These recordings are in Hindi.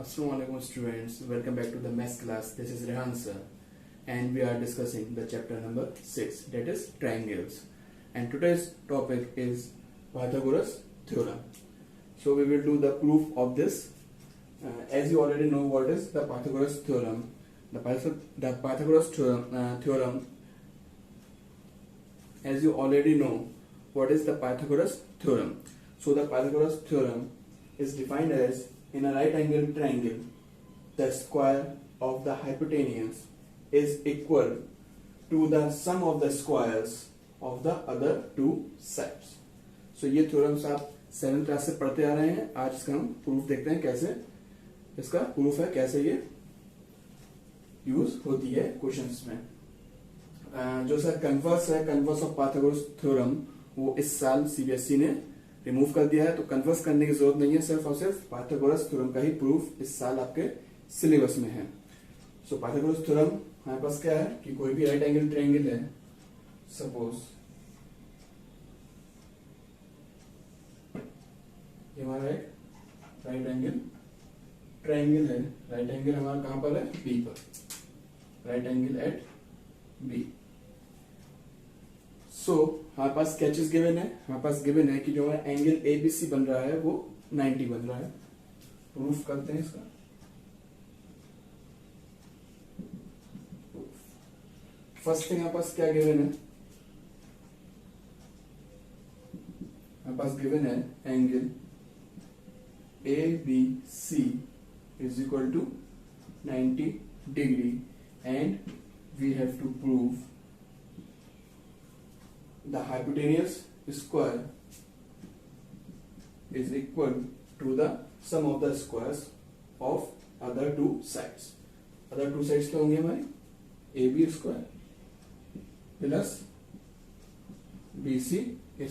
Assalamualaikum students, welcome back to the math class. This is Rehan sir and we are discussing the chapter number 6, that is triangles, and today's topic is Pythagoras theorem. So we will do the proof of this. As you already know what is the Pythagoras theorem. The Pythagoras theorem, as you already know what is the Pythagoras theorem. So the Pythagoras theorem is defined as, in a right angle triangle, the square of the hypotenuse is equal to the sum of the squares of the other two sides. So ये थ्योरम्स आप 7th क्लास से पढ़ते आ रहे हैं. आज इसका हम प्रूफ देखते हैं, कैसे इसका प्रूफ है, कैसे ये यूज होती है क्वेश्चंस में. जो सर कन्वर्स है, कन्वर्स ऑफ पाइथागोरस थ्योरम, वो इस साल सीबीएसई ने रिमूव कर दिया है, तो कन्वर्स करने की जरूरत नहीं है. सिर्फ और सिर्फ पाइथागोरस थ्योरम का ही प्रूफ इस साल आपके सिलेबस में है. सो पाइथागोरस थ्योरम हमारे पास क्या है कि कोई भी राइट एंगल ट्रायंगल है, सपोज ये हमारा एक राइट एंगल ट्रायंगल है. राइट एंगल हमारा कहां पर है? बी पर. Right angle at B. So हमारे पास क्या चीज गिवन है? हमारे पास गिवन है कि जो हमारा एंगल एबीसी बन रहा है वो 90 बन रहा है. प्रूफ करते हैं इसका. फर्स्ट थिंग हमारे पास क्या गिवन है? हमारे पास गिवन है angle ABC is equal to 90 degree and we have to prove the hypotenuse square is equal to the sum of the squares of other two sides. Other two sides क्या होंगे हमारे? AB square plus BC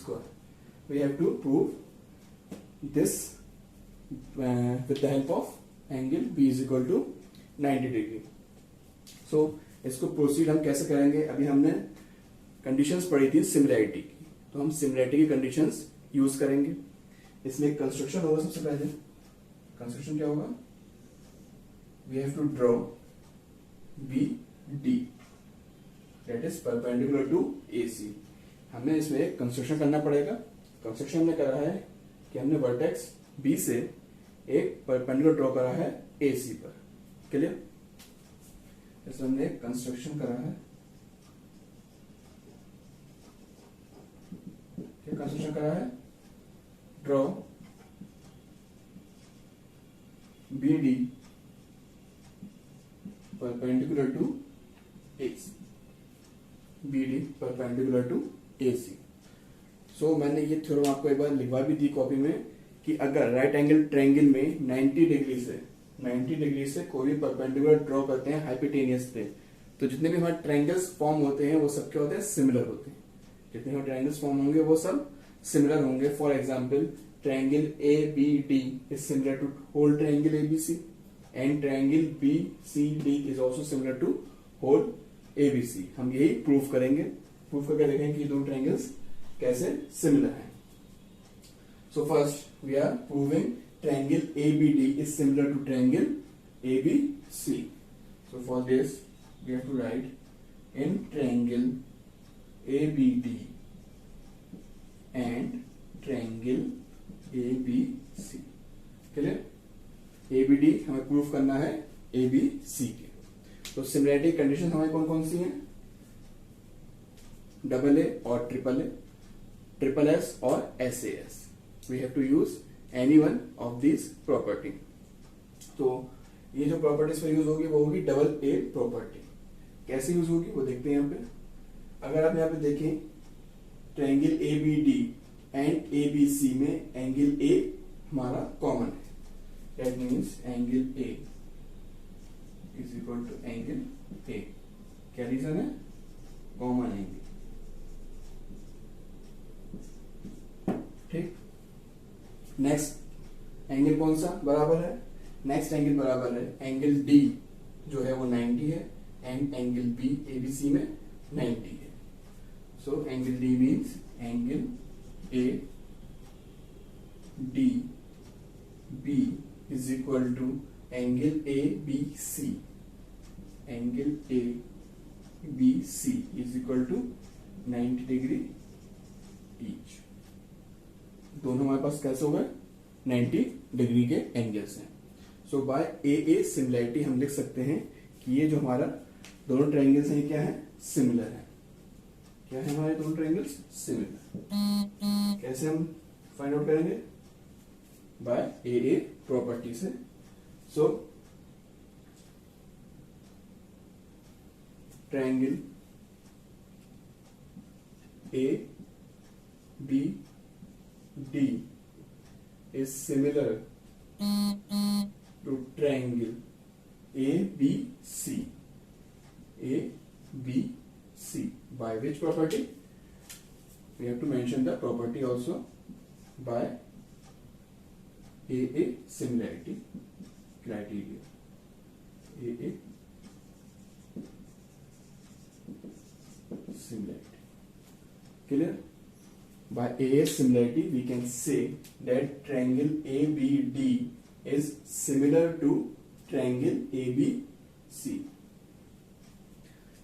square. We have to prove this with the help of angle B is equal to 90 degree. So इसको प्रोसीड हम कैसे करेंगे? अभी हमने कंडीशंस पढ़ी थी सिमिलैरिटी की, तो हम सिमिलैरिटी की कंडीशंस यूज करेंगे. इसमें कंस्ट्रक्शन होगा. सबसे पहले कंस्ट्रक्शन क्या होगा? We have to draw BD that is perpendicular to AC. हमें इसमें एक कंस्ट्रक्शन करना पड़ेगा. कंस्ट्रक्शन हमने करा है कि हमने वर्टेक्स B से एक परपेंडिकुलर ड्रॉ करा है AC पर. क्लियर? इसमें हमने एक कंस्ट्रक्शन करा है. क्या कंस्ट्रक्शन करा है? Draw BD perpendicular to AC. BD perpendicular to AC. So मैंने ये थ्योरम आपको एक बार लिखवा भी दी कॉपी में कि अगर राइट एंगल ट्रायंगल में 90 डिग्री से कोई भी परपेंडिकुलर ड्रॉ करते हैं हाइपोटेनियस पे, तो जितने भी हमारे ट्रायंगल्स फॉर्म होते हैं वो सब क्या होते हैं? सिमिलर होते हैं. जितने हमारे ट्रायंगल्स फॉर्म होंगे वो सब सिमिलर होंगे. For example triangle ABD is similar to whole triangle ABC and triangle BCD is also similar to whole ABC. हम यही प्रूव करेंगे. प्रूव करके देखेंगे कि दोनों ट्रायंगल्स कैसे सिमिलर हैं. So first we are proving triangle ABD is similar to triangle ABC. So for this we have to write in triangle ABD and triangle ABC. Clear? ABD हमें प्रूफ करना है ABC के. तो सिमिलरिटी कंडीशन हमारी कौन कौन सी हैं? AA और SSS और SAS. We have to use any one of these property. तो ये जो प्रॉपर्टीज पर यूज होगी वो होगी AA प्रॉपर्टी. कैसे यूज होगी वो देखते हैं यहाँ पे. अगर आप यहाँ पे देखें ट्रायंगल ABD एंड ABC में एंगल A हमारा कॉमन है. That means angle A is equal to angle A. क्या रीजन है? Common angle. ठीक. नेक्स्ट एंगल कौन सा बराबर है? नेक्स्ट एंगल बराबर है एंगल D जो है वो 90 है एंड एंगल B ABC में 90 है. So angle D means angle A D B is equal to angle A B C, angle A B C is equal to 90 degree each. दोनों हमारे पास कैसे हो गए, 90 डिग्री के एंगल्स हैं। सो बाय ए सिमिलैरिटी हम लिख सकते हैं कि ये जो हमारा दोनों ट्रायंगल्स हैं क्या है, सिमिलर है। क्या है हमारे दोनों ट्रायंगल्स, सिमिलर। कैसे हम फाइंड आउट करेंगे, बाय ए प्रॉपर्टी से। So triangle A B D is similar to triangle ABC, ABC by which property? We have to mention the property also, by AA similarity criteria, AA similarity. Clear? By AA similarity we can say that triangle ABD is similar to triangle ABC।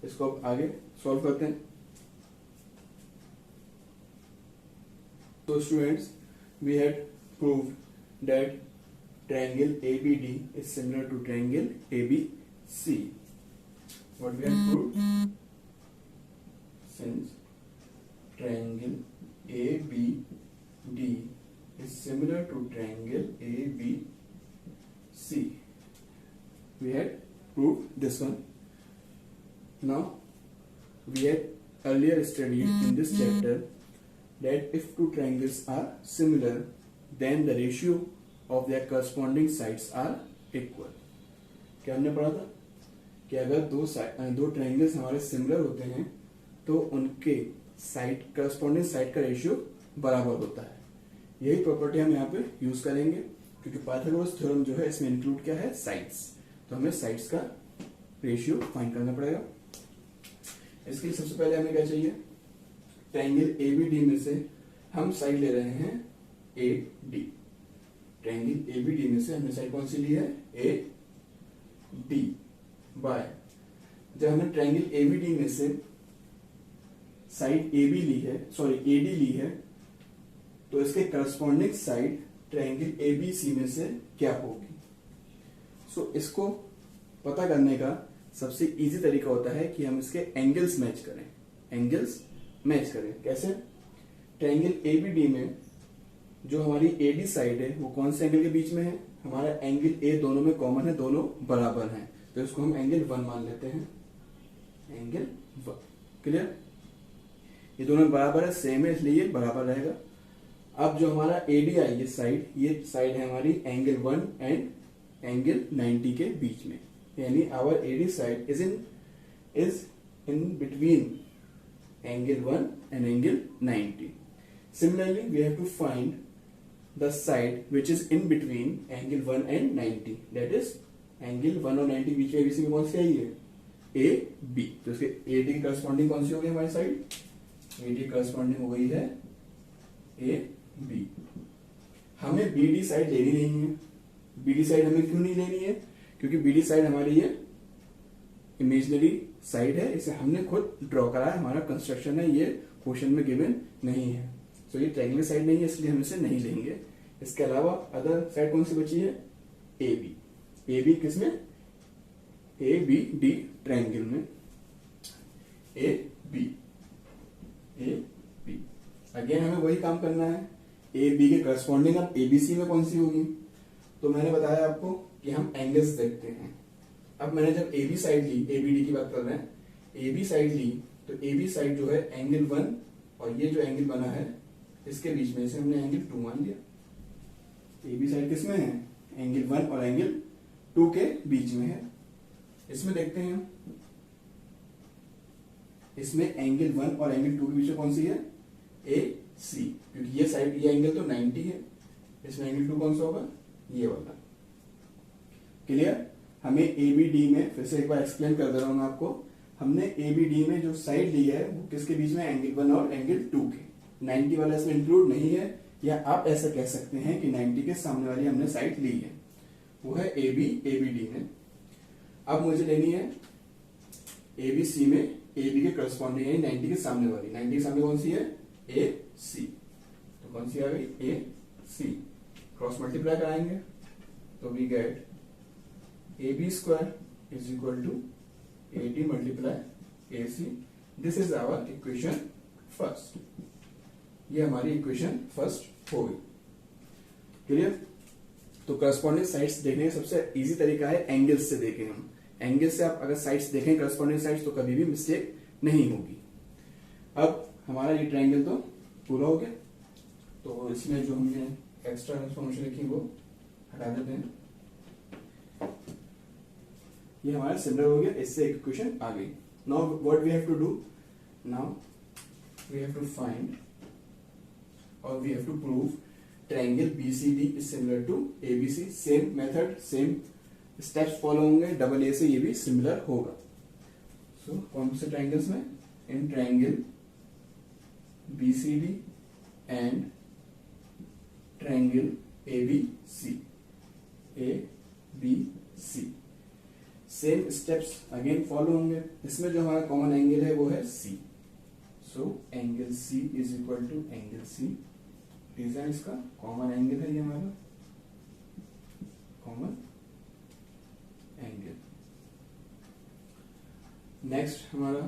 इसको अब आगे सॉल्व करते हैं। तो students, we had proved that triangle ABD is similar to triangle ABC. What we have proved? Since triangle ABD is similar to triangle ABC, we had proved this one. Now we had earlier studied in this chapter that if two triangles are similar, then the ratio of their corresponding sides are equal. क्या हमने पढ़ा था कि अगर दो ट्रायंगल्स हमारे सिमिलर होते हैं तो उनके साइड करस्पॉन्डिंग साइड का रेशियो बराबर होता है। यही प्रॉपर्टी हम यहाँ पे यूज करेंगे, क्योंकि पाइथागोरस थ्योरम जो है इसमें इंक्लूड क्या है, साइड्स। तो हमें साइड्स का रेशियो फाइंड करना पड़ेगा। इसके लिए सबसे पहले हमें क्या चाहिए, ट्रायंगल एबीडी में से हम साइड ले रहे हैं ए डी। ट्रायंगल एबीडी में से हमने साइड कौन सी ली है, ए डी। बाय जब हमने ट्रायंगल एबीडी में से साइड एबी ली है, सॉरी एडी ली है, तो इसके करस्पॉन्डिंग साइड ट्रायंगल एबीसी में से क्या होगी। सो इसको पता करने का सबसे इजी तरीका होता है कि हम इसके एंगल्स मैच करें। एंगल्स मैच करें कैसे, ट्रायंगल एबीडी में जो हमारी एडी साइड है वो कौन से एंगल के बीच में है, हमारा एंगल ए दोनों में कॉमन है, दोनों बराबर हैं, तो इसको हम एंगल 1 मान लेते हैं, एंगल 1। क्लियर, ये दोनों बराबर है, सेम है, इसलिए ये बराबर रहेगा। अब जो हमारा एडी आई ये साइड है हमारी एंगल 1 एंड एंगल 90 के बीच में, यानी our AD side is in between angle 1 and angle 90। Similarly, we have to find the side which is in between angle 1 and 90. That is angle 1 और 90 बीच में ABC में कौन सी आई है, ए बी। तो इसके AD की करस्पॉन्डिंग कौन सी हो गई हमारी साइड, AD की करस्पॉन्डिंग हो गई है ए बी। हमें BD साइड लेनी नहीं है। BD साइड हमें क्यों नहीं लेनी है, क्योंकि BD साइड हमारी ये इमेजिनरी साइड है, इसे हमने खुद ड्रॉ करा है, हमारा कंस्ट्रक्शन है, ये क्वेश्चन में गिवन नहीं है। तो ये ट्रायंगुलर साइड नहीं है, इसलिए हम इसे नहीं लेंगे। इसके अलावा अदर साइड कौन सी बची है, ए बी। ए बी किसमें, ए बी डी ट्रायंगल में, ए बी अगेन हमें वही काम करना है। ए बी के करस्पॉन्डिंग अब एबीसी में कौन सी होगी, तो मैंने बताया आपको कि हम एंगल्स देखते हैं। अब मैंने जब ए बी साइड ली, एबीडी की बात कर रहे हैं, ए बी साइड ली, तो ए बी साइड जो है एंगल 1 और ये जो एंगल बना है इसके बीच में, इसे हमने एंगल 2 मान लिया। ए बी साइड किसमें है, एंगल 1 और एंगल 2 के बीच में है। इसमें देखते हैं, इसमें एंगल 1 और एंगल 2 के बीच में कौन सी है, ए सी, क्योंकि ये साइड ये एंगल तो 90 है, इसमें एंगल 2 कौन सा होगा, ये वाला। क्लियर, हमें एबीडी में फिर से एक बार एक्सप्लेन कर दे रहा हूं मैं आपको, हमने एबीडी में जो साइड ली है वो किसके बीच में, एंगल 1 और एंगल 2 के। 90 वाला इसमें इंक्लूड नहीं है, या आप ऐसा कह सकते हैं कि 90 के सामने वाली हमने साइड ली है। वो है ए बी डी में। अब मुझे लेनी है ए बी सी में ए बी के करस्पॉन्डिंग यानी 90 के सामने वाली। 90 के सामने कौन सी है? ए सी। तो कौन सी आ गई? ए सी। क्रॉस मल्टीप्लाई कराएंगे तो we get A B square is equal to 80 multiply A C. This is our equation first. ये हमारी इक्वेशन फर्स्ट हो गई। क्लियर? तो करस्पॉन्डिंग साइड्स देखने का सबसे इजी तरीका है एंगल्स से देखें हम। एंगल से आप अगर साइड्स देखें करस्पॉन्डिंग साइड्स तो कभी भी मिस्टेक नहीं होगी। अब हमारा ये ट्रायंगल तो पूरा हो गया, तो इसमें जो हमने एक्स्ट्रा ट्रांसफॉर्मेशन लिखी वो हटा देते हैं। ये हमारा सिमिलर हो गया, इससे एक इक्वेशन आ गई। Now what we have to do? Now we have to find और we have to prove triangle BCD is similar to ABC। Same method, same steps follow होंगे। डबल ए से ये भी सिमिलर होगा। सो कौन से ट्रायंगल्स में? In triangle BCD and triangle ABC। Same steps again follow होंगे। इसमें जो हमारा कॉमन एंगल है वो है C। So angle C is equal to angle C। Reason इसका कॉमन एंगल है, ये हमारा कॉमन एंगल। नेक्स्ट हमारा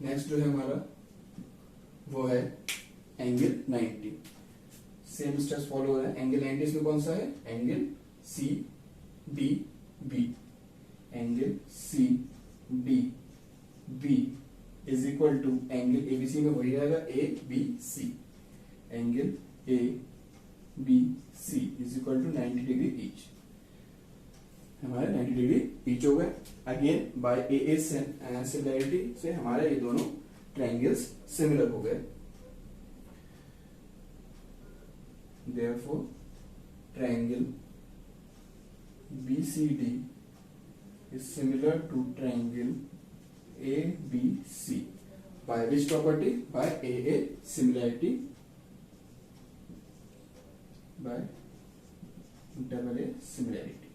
जो है हमारा वो है एंगल 90। सेम स्टेप्स फॉलो हो रहा है। एंगल 90 इसमें कौन सा है? Angle CDB। Angle CDB is equal to angle ABC में वही रहेगा ABC। Angle ABC is equal to 90 degree each. हमारे 90 डिग्री ईच हो गए। अगेन बाय AA सिमिलैरिटी से हमारे ये दोनों ट्रायंगल्स सिमिलर हो गए। Therefore, triangle BCD is similar to triangle ABC by which property? By AA similarity, by double A similarity।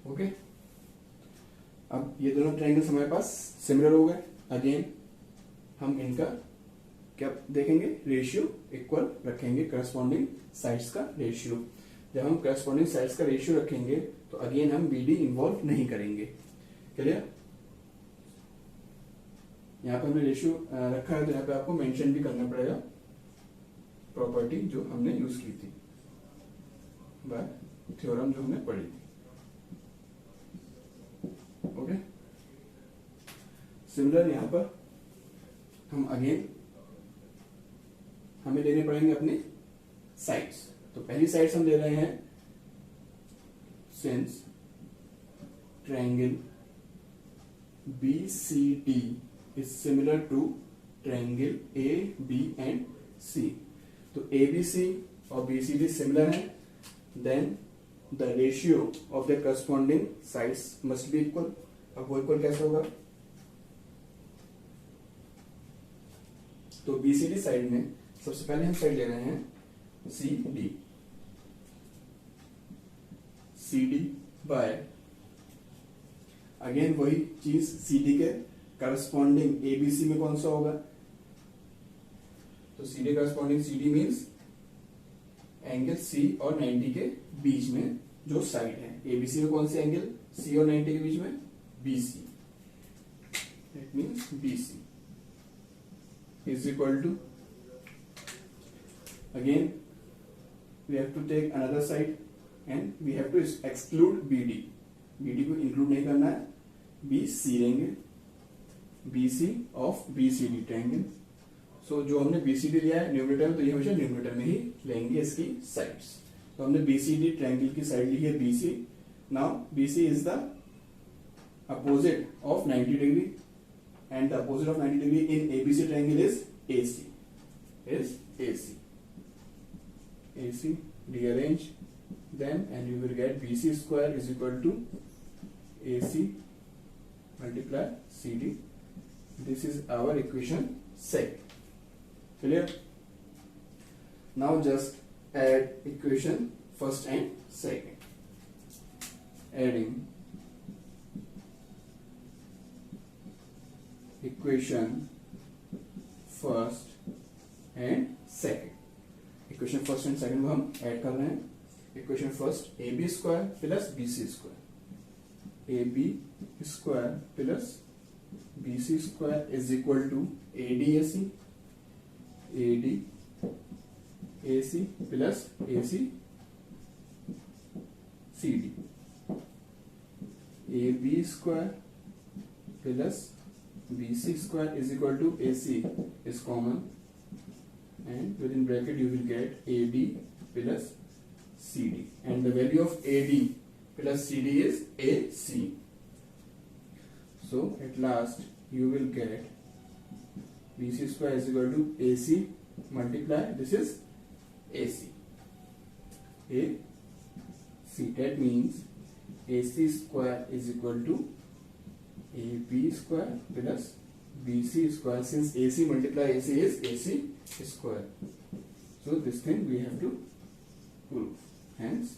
Okay, अब ये दोनों ट्रायंगल्स हमारे पास सिमिलर हो गए। अगेन हम इनका क्या देखेंगे? रेशियो इक्वल रखेंगे, करस्पॉन्डिंग साइड्स का रेशियो। जब हम करस्पॉन्डिंग साइड्स का रेशियो रखेंगे तो अगेन हम BD इन्वॉल्व नहीं करेंगे। क्लियर? यहाँ पर हमने रेशियो रखा है तो यहाँ पे आपको मेंशन भी करना पड़ेगा प्रॉपर्टी जो हमने यूज की थी, बाय थ्योरम जो हमने पढ़ी थी। ओके, सिमिलर यहाँ पर हम अगेन हमें लेने पड़ेंगे अपने साइड्स। तो पहली साइड्स हम ले रहे हैं since triangle BCD is similar to triangle AB and C। तो ABC और BCD सिमिलर है, then the ratio of the corresponding sides must be equal. अब वो इक्वल कैसे होगा? तो BCD साइड में सबसे पहले हम साइड ले रहे हैं CD बाय अगेन वही चीज CD के करस्पॉन्डिंग ABC में कौन सा होगा? तो CD corresponding CD means angle C और 90 के बीच में जो साइड है। ABC में कौन सी एंगल? C और 90 के बीच में BC। It means BC is equal to, again we have to take another side and we have to exclude BD। BD को इंक्लूड नहीं करना है, BC लेंगे, BC ऑफ BCD ट्रायंगल। सो जो हमने BCD लिया है न्यूमरेटर में, तो ये हमेशा न्यूमरेटर में ही लेंगे इसकी साइड्स। तो हमने BCD ट्रायंगल की साइड ली है BC। Now BC is the opposite of 90 degree and the opposite of 90 degree in ABC triangle is AC। AC, rearrange them and you will get BC square is equal to AC multiply CD This is our equation second. Clear? Now just add equation first and second. Adding equation first and second. Equation first and second को हम ऐड कर रहे हैं. Equation first A B square plus B C square, A B square plus B C square is equal to A D A C plus A C C D. A B square plus B C square is equal to A C is common, and within bracket you will get AD plus CD, and the value of AD plus CD is AC. So at last you will get BC square is equal to AC multiply this is AC. AC, that means AC square is equal to AB square plus BC square. Since AC multiply AC is AC square, so this thing we have to prove, hence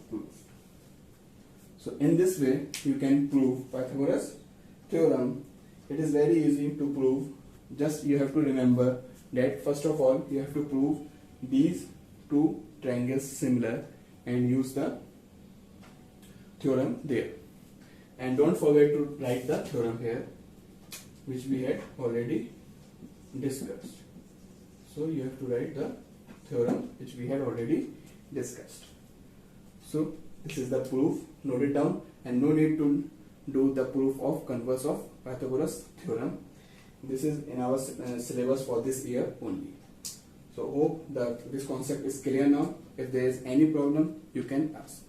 proved. So in this way you can prove Pythagoras theorem. It is very easy to prove. Just you have to remember that first of all you have to prove these two triangles similar and use the theorem there, and don't forget to write the theorem here which we had already discussed. So you have to write the theorem which we had already discussed. So this is the proof. Note it down, and no need to do the proof of converse of Pythagoras theorem. This is in our syllabus for this year only. So hope that this concept is clear now. If there is any problem you can ask.